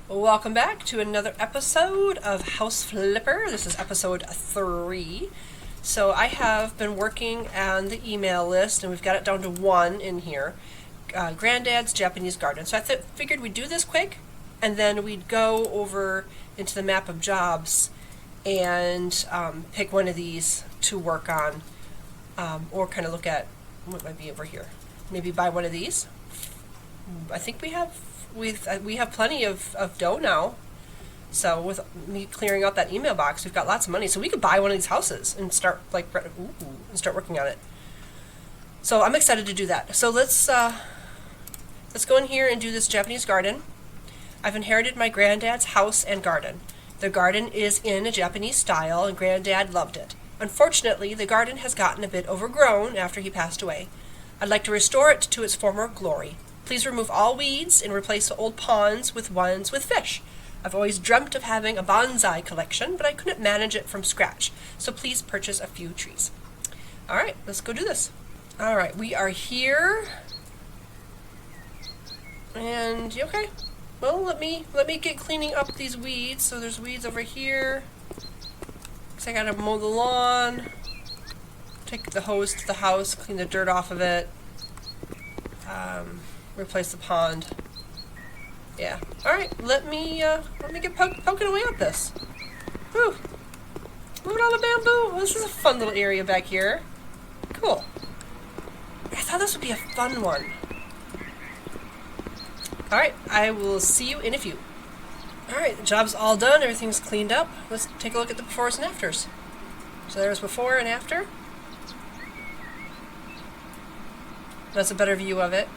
Welcome back to another episode of House Flipper. This is episode 3. So I have been working on the email list, and we've got it down to 1 in here. Granddad's Japanese Garden. So I figured we'd do this quick, and then we'd go over into the map of jobs and pick one of these to work on, or kind of look at what might be over here. Maybe buy one of these. I think we have plenty of dough now. So with me clearing out that email box, we've got lots of money. So we could buy one of these houses and start start working on it. So I'm excited to do that. So let's go in here and do this Japanese garden. I've inherited my granddad's house and garden. The garden is in a Japanese style, and Granddad loved it. Unfortunately, the garden has gotten a bit overgrown after he passed away. I'd like to restore it to its former glory. Please remove all weeds and replace the old ponds with ones with fish. I've always dreamt of having a bonsai collection, but I couldn't manage it from scratch, so please purchase a few trees. Alright, let's go do this. Alright, we are here. And, okay. Well, let me get cleaning up these weeds. So there's weeds over here. Because I gotta mow the lawn. Take the hose to the house, clean the dirt off of it. Replace the pond. Yeah. Alright, let me get poking away at this. Whew. Look at all the bamboo. This is a fun little area back here. Cool. I thought this would be a fun one. Alright, I will see you in a few. Alright, the job's all done. Everything's cleaned up. Let's take a look at the befores and afters. So there's before and after. That's a better view of it.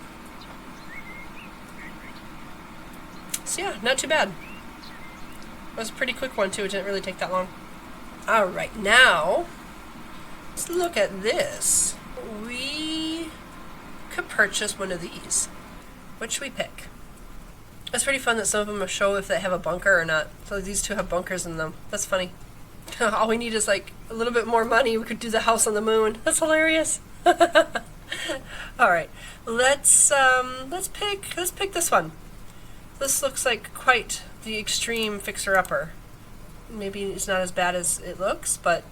So yeah, not too bad. It was a pretty quick one too, it didn't really take that long. Alright, now, let's look at this. We could purchase one of these. What should we pick? It's pretty fun that some of them will show if they have a bunker or not. So these two have bunkers in them. That's funny. All we need is like a little bit more money. We could do the house on the moon. That's hilarious. Alright, let's pick this one. This looks like quite the extreme fixer-upper. Maybe it's not as bad as it looks, but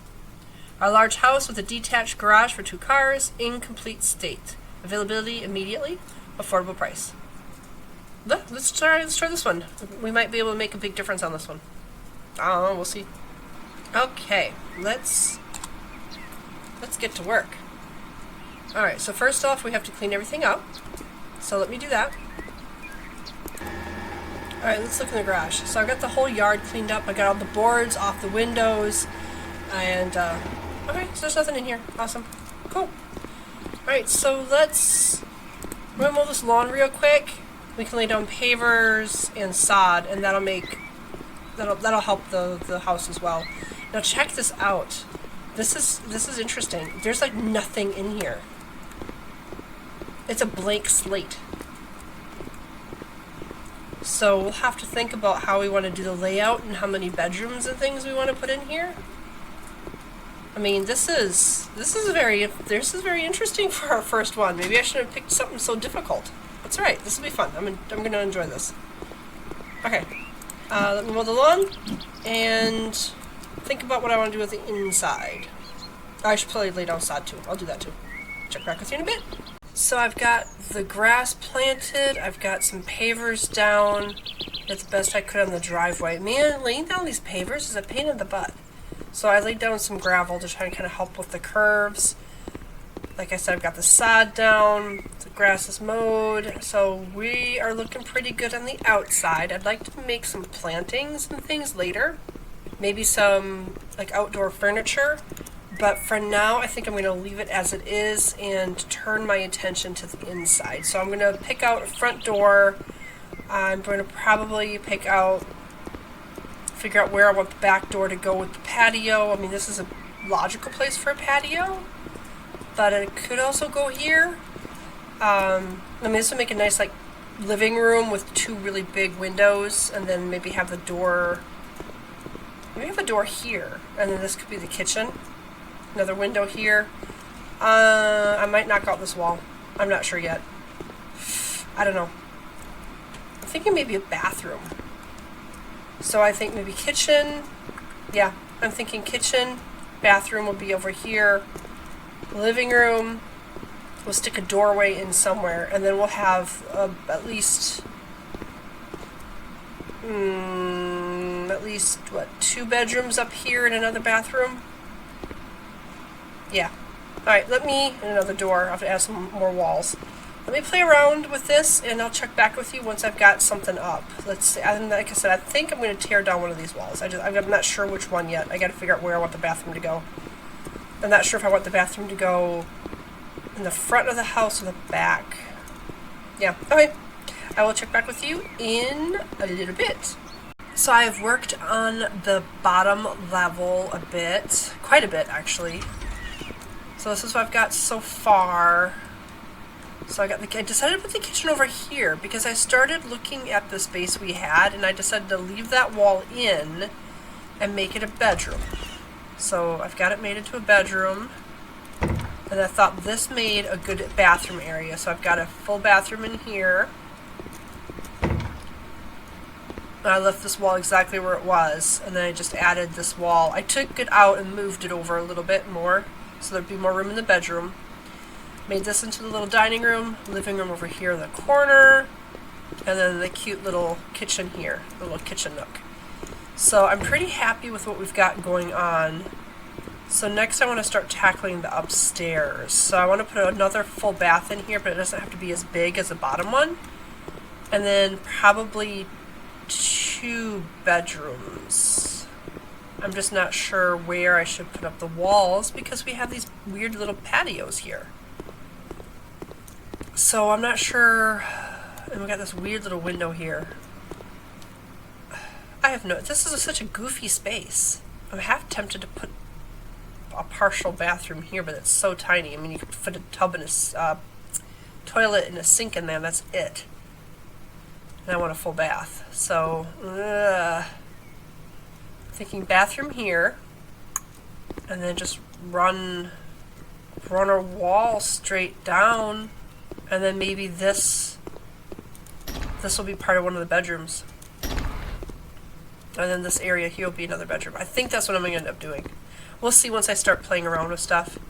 a large house with a detached garage for 2 cars, incomplete state. Availability immediately, affordable price. Let's try this one. We might be able to make a big difference on this one. I don't know, we'll see. Okay, let's get to work. Alright, so first off we have to clean everything up. So let me do that. Alright, let's look in the garage. So I've got the whole yard cleaned up. I got all the boards off the windows. And, okay, so there's nothing in here. Awesome. Cool. Alright, so let's mow this lawn real quick. We can lay down pavers and sod, and that'll help the house as well. Now check this out. This is interesting. There's like nothing in here. It's a blank slate. So we'll have to think about how we want to do the layout and how many bedrooms and things we want to put in here. I mean, this is very interesting for our first one. Maybe I should have picked something so difficult. That's right. This will be fun. I'm gonna enjoy this. Okay. Let me mow the lawn and think about what I want to do with the inside. I should probably lay down sod too. I'll do that too. Check back with you in a bit. So I've got the grass planted, I've got some pavers down. Did the best I could on the driveway. Man, laying down these pavers is a pain in the butt. So I laid down some gravel to try and kind of help with the curves. Like I said, I've got the sod down, the grass is mowed, so we are looking pretty good on the outside. I'd like to make some plantings and things later. Maybe some like outdoor furniture. But for now, I think I'm going to leave it as it is and turn my attention to the inside. So I'm going to pick out a front door. I'm going to probably figure out where I want the back door to go with the patio. I mean, this is a logical place for a patio, but it could also go here. I mean, this would make a nice like living room with 2 really big windows, and then maybe have the door. Maybe have a door here, and then this could be the kitchen. Another window here. I might knock out this wall. I'm not sure yet. I don't know. I'm thinking maybe a bathroom. So I think maybe kitchen. Yeah, I'm thinking kitchen. Bathroom will be over here. Living room. We'll stick a doorway in somewhere, and then we'll have at least what, 2 bedrooms up here and another bathroom. Yeah. All right. And another door. I'll have to add some more walls. Let me play around with this, and I'll check back with you once I've got something up. Let's see. And like I said, I think I'm going to tear down one of these walls. I'm not sure which one yet. I got to figure out where I want the bathroom to go. I'm not sure if I want the bathroom to go in the front of the house or the back. Yeah. Okay. I will check back with you in a little bit. So I've worked on the bottom level a bit, quite a bit actually. So this is what I've got so far. So I decided to put the kitchen over here because I started looking at the space we had, and I decided to leave that wall in and make it a bedroom. So I've got it made into a bedroom, and I thought this made a good bathroom area. So I've got a full bathroom in here. And I left this wall exactly where it was, and then I just added this wall. I took it out and moved it over a little bit more so there'd be more room in the bedroom. Made this into the little dining room, living room over here in the corner, and then the cute little kitchen here, the little kitchen nook. So I'm pretty happy with what we've got going on. So next I want to start tackling the upstairs. So I want to put another full bath in here, but it doesn't have to be as big as the bottom one. And then probably 2 bedrooms. I'm just not sure where I should put up the walls because we have these weird little patios here. So I'm not sure, and we got this weird little window here. This is such a goofy space. I'm half tempted to put a partial bathroom here, but it's so tiny. I mean, you could fit a tub and a toilet and a sink in there, that's it. And I want a full bath. So, thinking bathroom here, and then just run a wall straight down. And then maybe this will be part of one of the bedrooms. And then this area here will be another bedroom. I think that's what I'm going to end up doing. We'll see once I start playing around with stuff.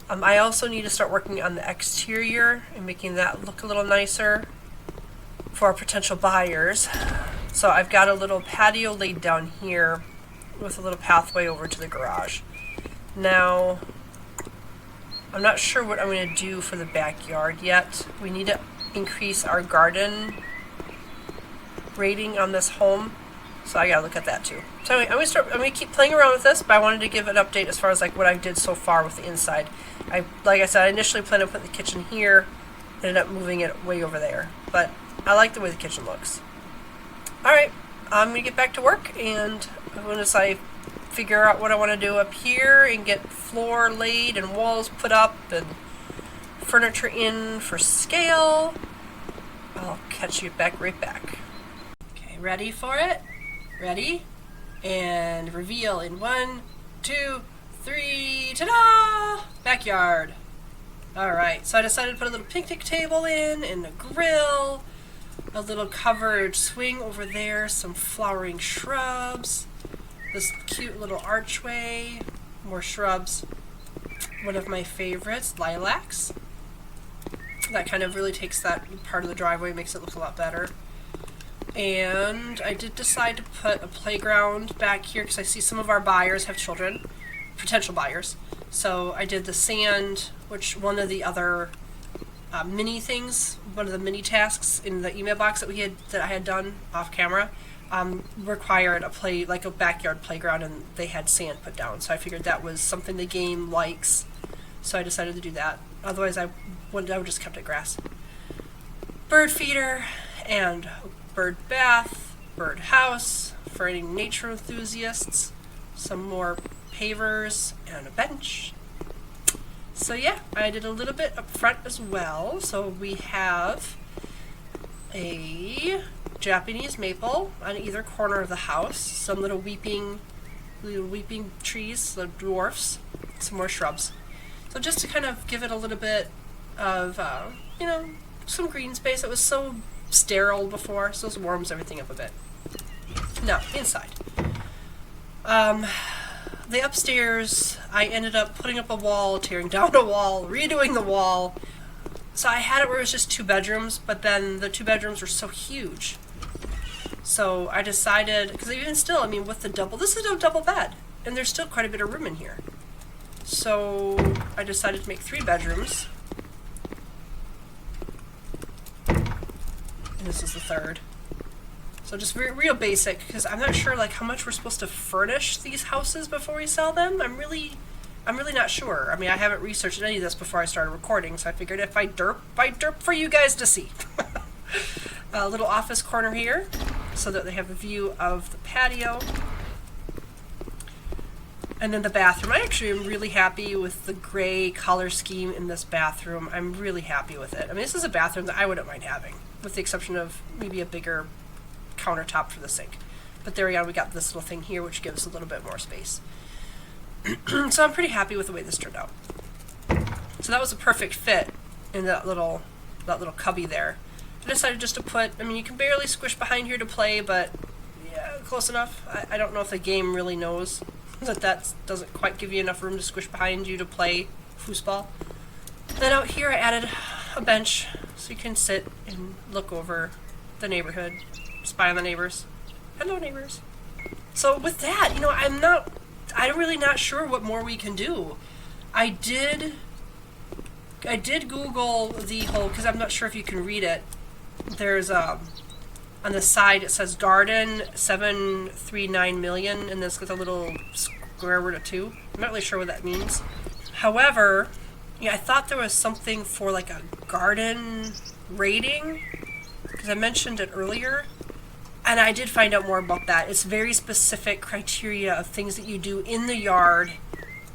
I also need to start working on the exterior and making that look a little nicer for our potential buyers. So I've got a little patio laid down here with a little pathway over to the garage. Now, I'm not sure what I'm going to do for the backyard yet. We need to increase our garden rating on this home, so I gotta look at that too. So anyway, I'm gonna keep playing around with this, but I wanted to give an update as far as like what I did so far with the inside. Like I said, I initially planned to put the kitchen here, ended up moving it way over there, but I like the way the kitchen looks. All right, I'm gonna get back to work, and once I figure out what I want to do up here and get floor laid and walls put up and furniture in for scale, I'll catch you right back. Okay, ready for it? Ready? And reveal in 1, 2, 3, ta-da! Backyard. Alright, so I decided to put a little picnic table in and a grill, a little covered swing over there, some flowering shrubs, this cute little archway, more shrubs. One of my favorites, lilacs. That kind of really takes that part of the driveway, makes it look a lot better. And I did decide to put a playground back here because I see some of our buyers have children, potential buyers. So I did the sand, which one of the other mini things, one of the mini tasks in the email box that I had done off camera, required a backyard playground, and they had sand put down. So I figured that was something the game likes. So I decided to do that. Otherwise, I would just kept it grass. Bird feeder and bird bath, bird house for any nature enthusiasts. Some more pavers and a bench. So yeah, I did a little bit up front as well. So we have a Japanese maple on either corner of the house, some little weeping trees, the dwarfs, some more shrubs. So just to kind of give it a little bit of, some green space. It was so sterile before, so this warms everything up a bit. No, inside. The upstairs, I ended up putting up a wall, tearing down a wall, redoing the wall. So I had it where it was just 2 bedrooms, but then the 2 bedrooms were so huge. So I decided, because even still, I mean, with the double, this is a double bed, and there's still quite a bit of room in here. So I decided to make 3 bedrooms. And this is the 3rd. So just real basic, because I'm not sure like how much we're supposed to furnish these houses before we sell them. I'm really not sure. I mean, I haven't researched any of this before I started recording, so I figured if I derp for you guys to see. A little office corner here, so that they have a view of the patio. And then the bathroom. I actually am really happy with the gray color scheme in this bathroom. I'm really happy with it. I mean, this is a bathroom that I wouldn't mind having, with the exception of maybe a bigger countertop for the sink. But there we go, we got this little thing here which gives a little bit more space. So I'm pretty happy with the way this turned out. So that was a perfect fit in that little cubby there. I decided just to put, I mean, you can barely squish behind here to play, but yeah, close enough. I don't know if the game really knows that doesn't quite give you enough room to squish behind you to play foosball. Then out here I added a bench so you can sit and look over the neighborhood, spy on the neighbors. Hello, neighbors. So with that, you know, I'm really not sure what more we can do. I did Google the whole, because I'm not sure if you can read it. There's on the side it says garden 739 million, and this with a little square root of 2. I'm not really sure what that means. However, yeah, I thought there was something for like a garden rating, because I mentioned it earlier. And I did find out more about that. It's very specific criteria of things that you do in the yard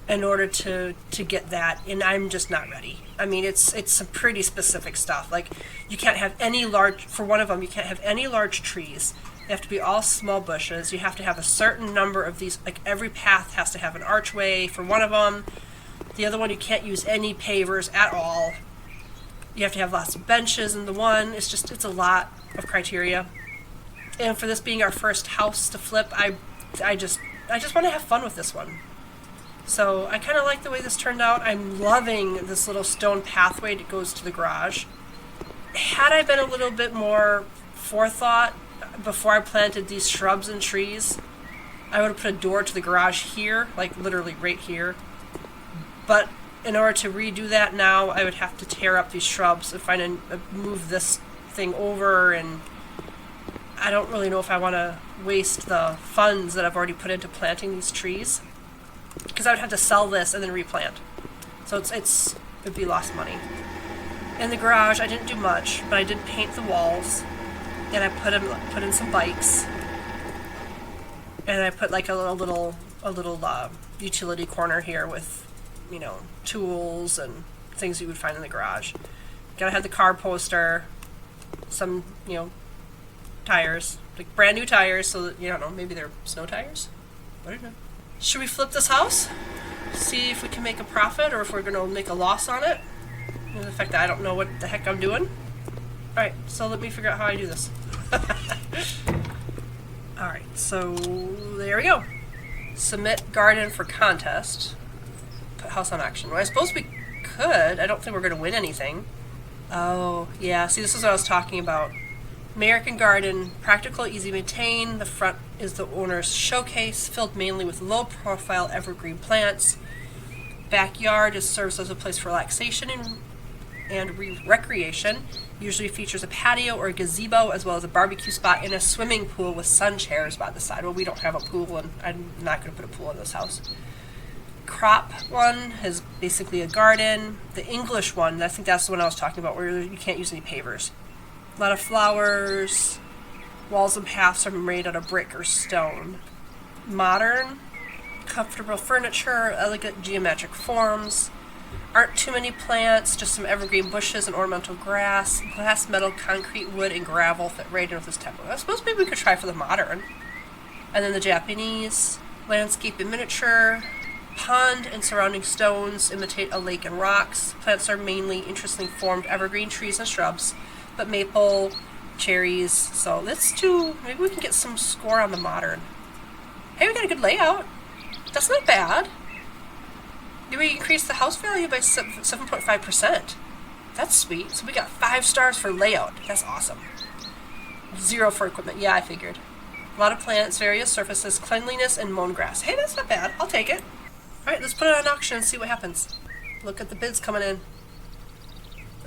in order to get that, and I'm just not ready. I mean, it's some pretty specific stuff. Like, you can't have any large, for one of them, you can't have any large trees. They have to be all small bushes. You have to have a certain number of these, like every path has to have an archway for one of them. The other one, you can't use any pavers at all. You have to have lots of benches in the one. It's a lot of criteria. And for this being our first house to flip, I just want to have fun with this one. So I kind of like the way this turned out. I'm loving this little stone pathway that goes to the garage. Had I been a little bit more forethought before I planted these shrubs and trees, I would have put a door to the garage here, like literally right here. But in order to redo that now, I would have to tear up these shrubs and move this thing over, and I don't really know if I want to waste the funds that I've already put into planting these trees, because I would have to sell this and then replant. So it'd be lost money. In the garage, I didn't do much, but I did paint the walls, and I put in some bikes, and I put like a little utility corner here with, you know, tools and things you would find in the garage. Gotta have the car poster, some, you know, tires, like brand new tires, so that, you don't know, maybe they're snow tires? I don't know. Should we flip this house? See if we can make a profit, or if we're gonna make a loss on it? And the fact that I don't know what the heck I'm doing. Alright, so let me figure out how I do this. Alright, so there we go. Submit garden for contest. Put house on auction. Well, I suppose we could. I don't think we're gonna win anything. Oh, yeah, see, this is what I was talking about. American Garden, practical, easy to maintain. The front is the owner's showcase, filled mainly with low-profile evergreen plants. Backyard serves as a place for relaxation and recreation. Usually features a patio or a gazebo, as well as a barbecue spot and a swimming pool with sun chairs by the side. Well, we don't have a pool, and I'm not going to put a pool in this house. Crop one is basically a garden. The English one, I think that's the one I was talking about, where you can't use any pavers. A lot of flowers. Walls and paths are made out of brick or stone. Modern, comfortable furniture, elegant geometric forms. Aren't too many plants, just some evergreen bushes and ornamental grass. Glass, metal, concrete, wood, and gravel fit right in with this tempo. I suppose maybe we could try for the modern. And then the Japanese, landscape and miniature. Pond and surrounding stones imitate a lake and rocks. Plants are mainly interestingly formed evergreen trees and shrubs, but maple, cherries. So let's do, maybe we can get some score on the modern. Hey, we got a good layout. That's not bad. Did we increase the house value by 7.5%? That's sweet. So we got 5 stars for layout. That's awesome. 0 for equipment. Yeah, I figured. A lot of plants, various surfaces, cleanliness, and mown grass. Hey, that's not bad. I'll take it. Alright, let's put it on auction and see what happens. Look at the bids coming in.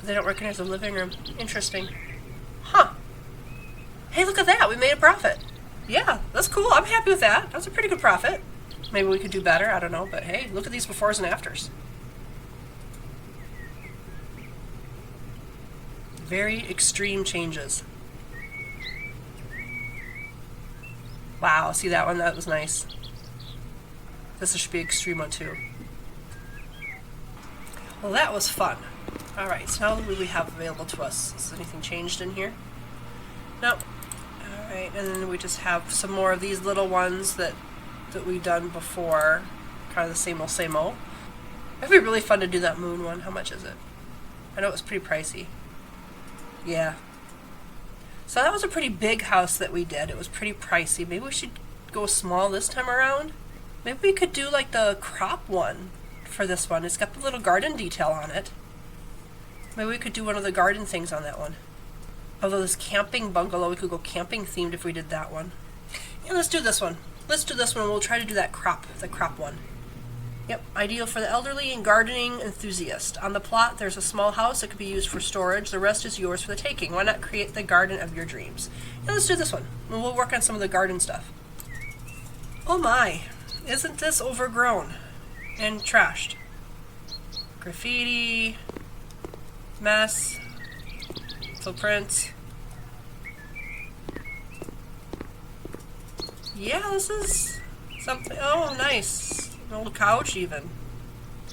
They don't recognize the living room. Interesting. Huh. Hey, look at that. We made a profit. Yeah, that's cool. I'm happy with that. That's a pretty good profit. Maybe we could do better. I don't know. But hey, look at these befores and afters. Very extreme changes. Wow, see that one? That was nice. This should be extreme one too. Well, that was fun. Alright, so now what do we have available to us? Is anything changed in here? Nope. Alright, and then we just have some more of these little ones that we've done before. Kind of the same old. It'd be really fun to do that moon one. How much is it? I know it was pretty pricey. Yeah. So that was a pretty big house that we did. It was pretty pricey. Maybe we should go small this time around. Maybe we could do like the crop one for this one. It's got the little garden detail on it. Maybe we could do one of the garden things on that one. Although this camping bungalow, we could go camping themed if we did that one. Yeah, let's do this one. Let's do this one. We'll try to do that crop, the crop one. Yep, ideal for the elderly and gardening enthusiast. On the plot, there's a small house that could be used for storage. The rest is yours for the taking. Why not create the garden of your dreams? Yeah, let's do this one. And we'll work on some of the garden stuff. Oh my, isn't this overgrown and trashed? Graffiti, mess, footprints. Yeah, this is something. Oh, nice. An old couch, even.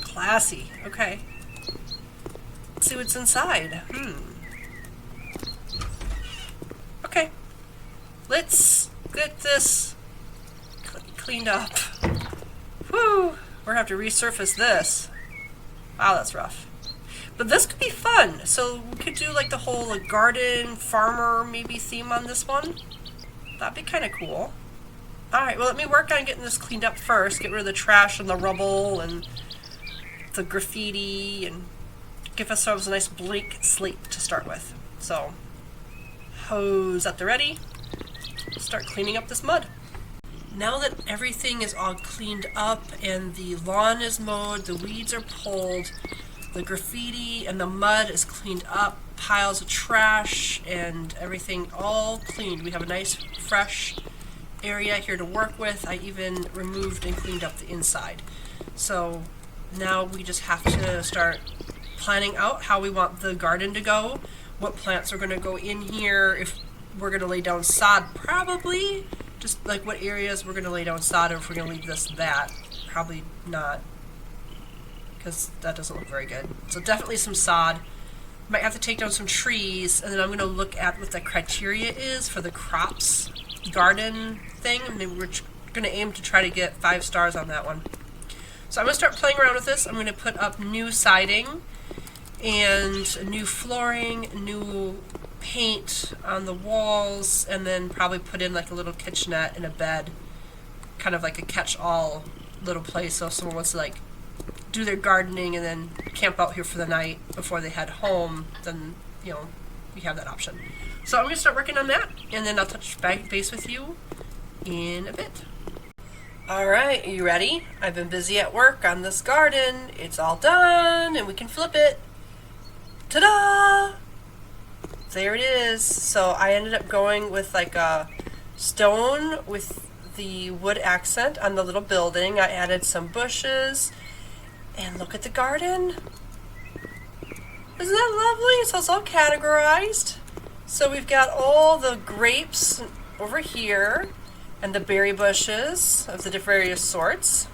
Classy. Okay. Let's see what's inside. Okay. Let's get this cleaned up. Whew. We're gonna have to resurface this. Wow, that's rough. But this could be fun. So we could do like the whole like garden, farmer maybe theme on this one. That'd be kind of cool. Alright, well let me work on getting this cleaned up first. Get rid of the trash and the rubble and the graffiti and give ourselves a nice blank slate to start with. So, hose at the ready. Start cleaning up this mud. Now that everything is all cleaned up and the lawn is mowed, the weeds are pulled, the graffiti and the mud is cleaned up, piles of trash and everything all cleaned. We have a nice fresh area here to work with. I even removed and cleaned up the inside. So now we just have to start planning out how we want the garden to go, what plants are going to go in here, if we're going to lay down sod, probably, just like what areas we're going to lay down sod, or if we're going to leave this that. Probably not, because that doesn't look very good. So definitely some sod. Might have to take down some trees, and then I'm going to look at what the criteria is for the crops garden thing, and then we're going to aim to try to get 5 stars on that one. So I'm going to start playing around with this. I'm going to put up new siding and new flooring, new paint on the walls, and then probably put in like a little kitchenette and a bed, kind of like a catch-all little place, so if someone wants to like do their gardening and then camp out here for the night before they head home, then you know, you have that option. So I'm going to start working on that, and then I'll touch base with you in a bit. Alright, are you ready? I've been busy at work on this garden. It's all done, and we can flip it. Ta-da! There it is. So I ended up going with like a stone with the wood accent on the little building. I added some bushes, and look at the garden. Isn't that lovely? So it's all categorized. So we've got all the grapes over here and the berry bushes of the various sorts.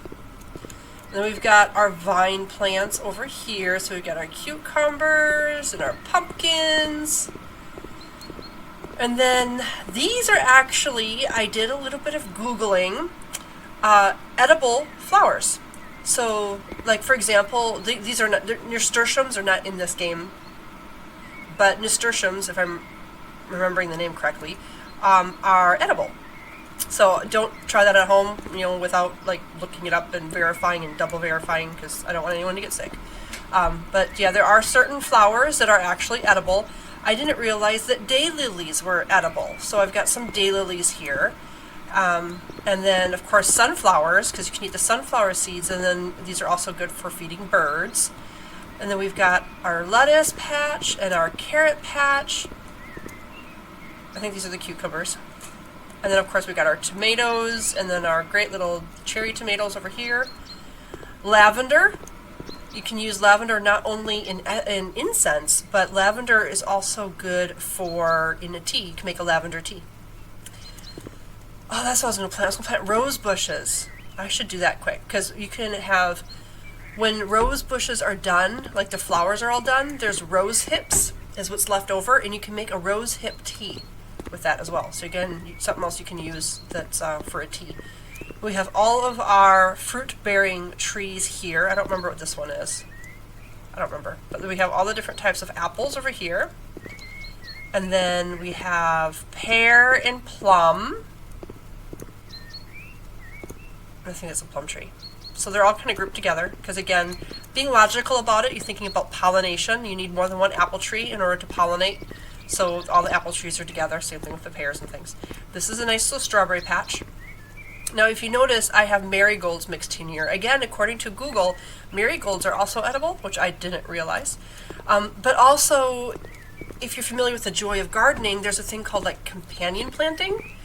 And then we've got our vine plants over here. So we've got our cucumbers and our pumpkins. And then these are actually, I did a little bit of Googling, edible flowers. So, like for example, these are not, nasturtiums are not in this game. But nasturtiums, if I'm remembering the name correctly, are edible. So don't try that at home, without like looking it up and verifying and double verifying, because I don't want anyone to get sick. But yeah, there are certain flowers that are actually edible. I didn't realize that daylilies were edible, so I've got some daylilies here. And then, of course, sunflowers, because you can eat the sunflower seeds, and then these are also good for feeding birds. And then we've got our lettuce patch and our carrot patch. I think these are the cucumbers. And then, of course, we've got our tomatoes, and then our great little cherry tomatoes over here. Lavender. You can use lavender not only in incense, but lavender is also good in a tea. You can make a lavender tea. Oh, that's what I was going to plant. I was going to plant rose bushes. I should do that quick, because you can have, when rose bushes are done, like the flowers are all done, there's rose hips is what's left over, and you can make a rose hip tea with that as well. So again, something else you can use that's for a tea. We have all of our fruit-bearing trees here. I don't remember what this one is. I don't remember. But then we have all the different types of apples over here. And then we have pear and plum. I think it's a plum tree. So they're all kind of grouped together because, again, being logical about it, you're thinking about pollination. You need more than one apple tree in order to pollinate. So all the apple trees are together. Same thing with the pears and things. This is a nice little strawberry patch. Now, if you notice, I have marigolds mixed in here. Again, according to Google, marigolds are also edible, which I didn't realize. But also, if you're familiar with the joy of gardening, there's a thing called like companion planting,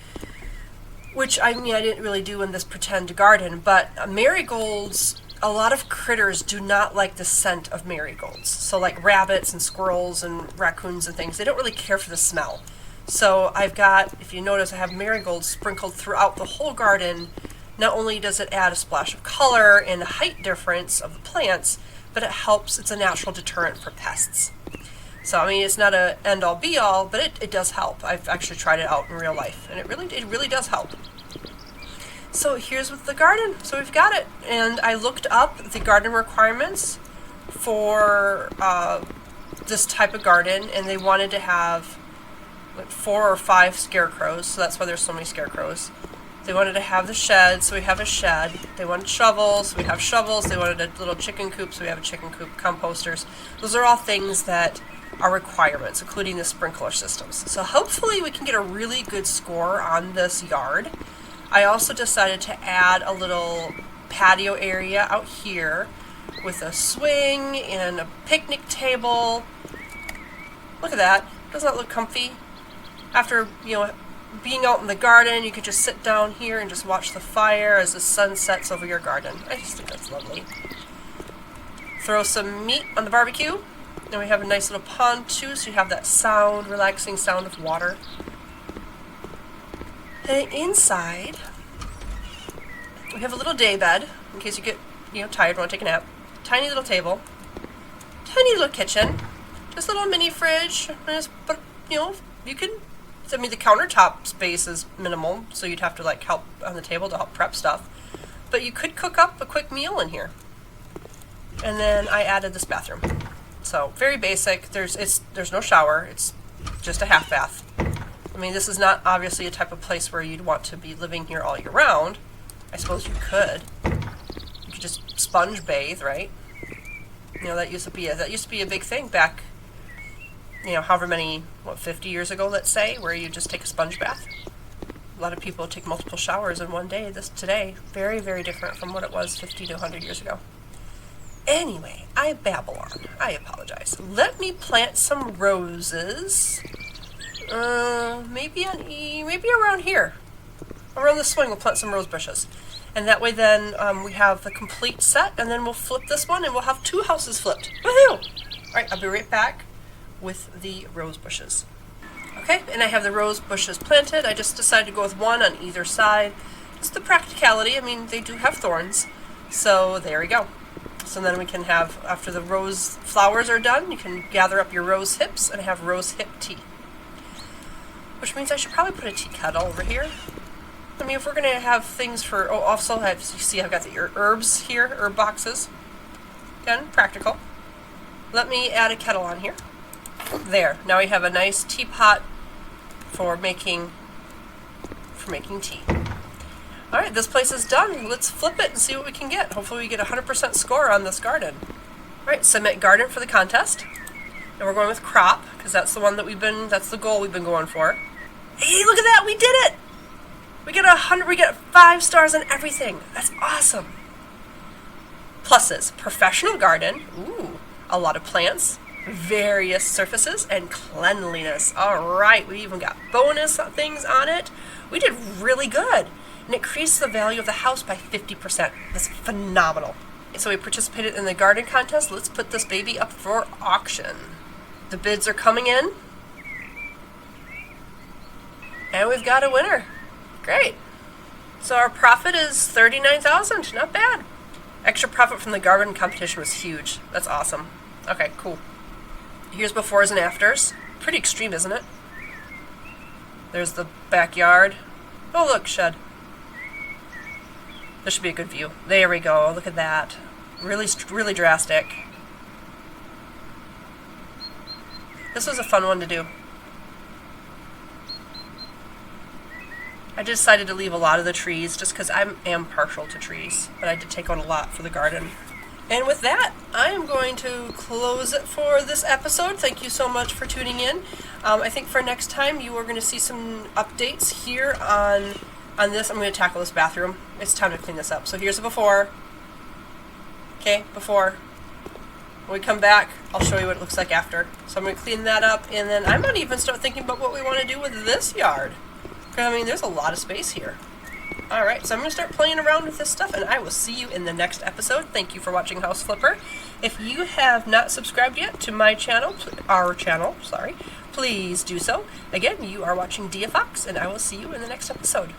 which I didn't really do in this pretend garden, but marigolds, a lot of critters do not like the scent of marigolds. So like rabbits and squirrels and raccoons and things, they don't really care for the smell. So I've got, if you notice, I have marigolds sprinkled throughout the whole garden. Not only does it add a splash of color and height difference of the plants, but it helps, it's a natural deterrent for pests. So, it's not an end-all be-all, but it does help. I've actually tried it out in real life, and it really does help. So here's with the garden. So we've got it. And I looked up the garden requirements for this type of garden, and they wanted to have 4 or 5 scarecrows, so that's why there's so many scarecrows. They wanted to have the shed, so we have a shed. They wanted shovels, so we have shovels. They wanted a little chicken coop, so we have a chicken coop. Composters. Those are all things that are requirements, including the sprinkler systems. So hopefully we can get a really good score on this yard. I also decided to add a little patio area out here with a swing and a picnic table. Look at that. Doesn't that look comfy? After, being out in the garden, you could just sit down here and just watch the fire as the sun sets over your garden. I just think that's lovely. Throw some meat on the barbecue. And we have a nice little pond too, so you have that sound, relaxing sound of water. And inside, we have a little day bed, in case you get, tired and want to take a nap. Tiny little table. Tiny little kitchen. Just a little mini fridge. But, you can... the countertop space is minimal, so you'd have to help on the table to help prep stuff. But you could cook up a quick meal in here. And then I added this bathroom. So very basic. There's no shower. It's just a half bath. This is not obviously a type of place where you'd want to be living here all year round. I suppose you could. You could just sponge bathe, right? That used to be a big thing back, however many, 50 years ago, let's say, where you just take a sponge bath. A lot of people take multiple showers in one day. Today, very, very different from what it was 50 to 100 years ago. Anyway, I babble on. I apologize. Let me plant some roses. Maybe around here. Around the swing, we'll plant some rose bushes. And that way then we have the complete set, and then we'll flip this one, and we'll have 2 houses flipped. Woohoo! All right, I'll be right back with the rose bushes. Okay, and I have the rose bushes planted. I just decided to go with one on either side. Just the practicality. They do have thorns. So there we go. So then we can have, after the rose flowers are done, you can gather up your rose hips and have rose hip tea. Which means I should probably put a tea kettle over here. If we're going to have things for... Oh, also, you see I've got the herbs here, herb boxes. Again, practical. Let me add a kettle on here. There. Now we have a nice teapot for making tea. Alright, this place is done. Let's flip it and see what we can get. Hopefully we get a 100% score on this garden. Alright, submit garden for the contest. And we're going with crop, because that's the one that that's the goal we've been going for. Hey, look at that! We did it! We get 5 stars on everything. That's awesome. Pluses: professional garden. Ooh, a lot of plants, various surfaces, and cleanliness. Alright, we even got bonus things on it. We did really good. And it increased the value of the house by 50%. That's phenomenal. So we participated in the garden contest. Let's put this baby up for auction. The bids are coming in. And we've got a winner. Great. So our profit is $39,000. Not bad. Extra profit from the garden competition was huge. That's awesome. Okay, cool. Here's befores and afters. Pretty extreme, isn't it? There's the backyard. Oh, look, shed. This should be a good view. There we go. Look at that. Really, really drastic. This was a fun one to do. I decided to leave a lot of the trees just because I am partial to trees, but I did take out a lot for the garden. And with that, I am going to close it for this episode. Thank you so much for tuning in. I think for next time, you are going to see some updates here on this. I'm going to tackle this bathroom. It's time to clean this up. So here's a before. Okay, before. When we come back, I'll show you what it looks like after. So I'm going to clean that up, and then I might even start thinking about what we want to do with this yard. Because, I mean, there's a lot of space here. Alright, so I'm going to start playing around with this stuff, and I will see you in the next episode. Thank you for watching House Flipper. If you have not subscribed yet to my channel, please do so. Again, you are watching Dia Fox, and I will see you in the next episode.